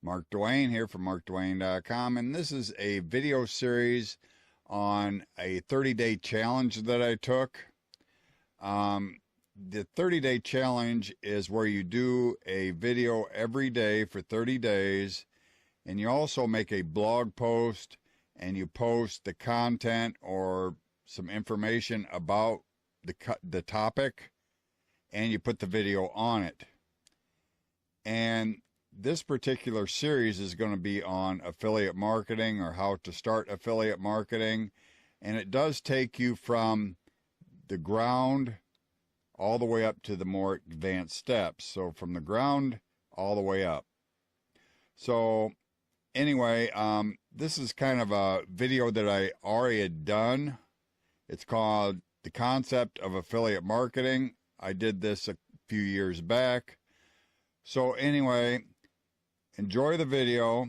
Mark Dwayne here from markdwayne.com, and this is a video series on a 30-day challenge that I took. The 30-day challenge is where you do a video every day for 30 days, and you also make a blog post and you post the content or some information about the topic, and you put the video on it. And this particular series is going to be on affiliate marketing or how to start affiliate marketing. And it does take you from the ground all the way up to the more advanced steps. So from the ground all the way up. So anyway, this is kind of a video that I already had done. It's called The Concept of Affiliate Marketing. I did this a few years back. So anyway, enjoy the video.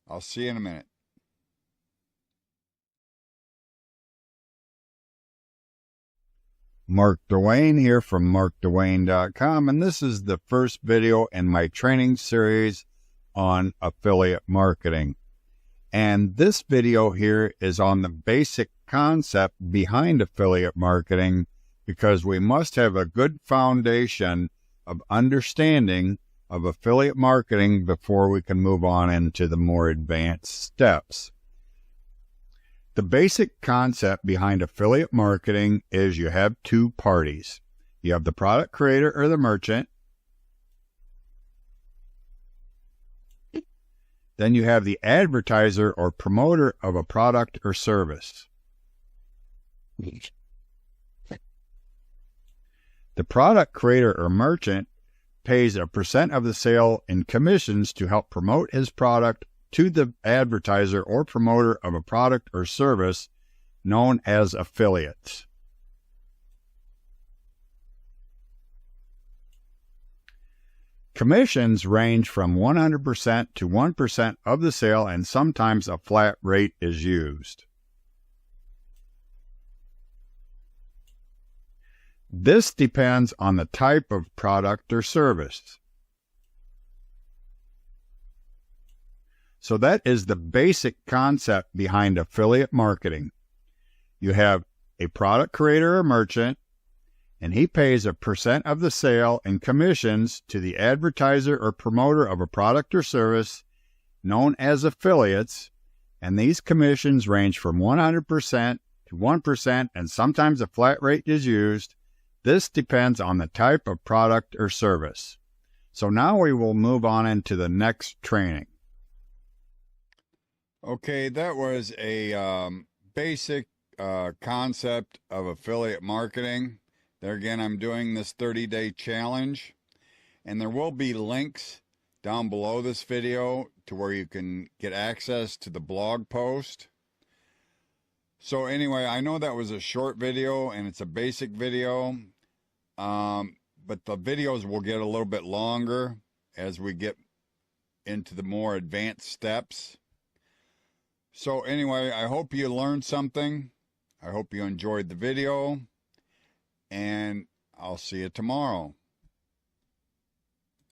I'll see you in a minute. Mark Dwayne here from markdwayne.com, and this is the first video in my training series on affiliate marketing. And this video here is on the basic concept behind affiliate marketing, because we must have a good foundation of understanding of affiliate marketing before we can move on into the more advanced steps. The basic concept behind affiliate marketing is you have two parties. You have the product creator or the merchant. Then you have the advertiser or promoter of a product or service. The product creator or merchant pays a % of the sale in commissions to help promote his product to the advertiser or promoter of a product or service, known as affiliates. Commissions range from 100% to 1% of the sale, and sometimes a flat rate is used. This depends on the type of product or service. So that is the basic concept behind affiliate marketing. You have a product creator or merchant, and he pays a % of the sale in commissions to the advertiser or promoter of a product or service, known as affiliates, and these commissions range from 100% to 1%, and sometimes a flat rate is used. This depends on the type of product or service. So now we will move on into the next training. Okay, that was a basic concept of affiliate marketing. There again, I'm doing this 30-day challenge, and there will be links down below this video to where you can get access to the blog post. So anyway, I know that was a short video and it's a basic video, but the videos will get a little bit longer as we get into the more advanced steps. So anyway, I hope you learned something. I hope you enjoyed the video, and I'll see you tomorrow.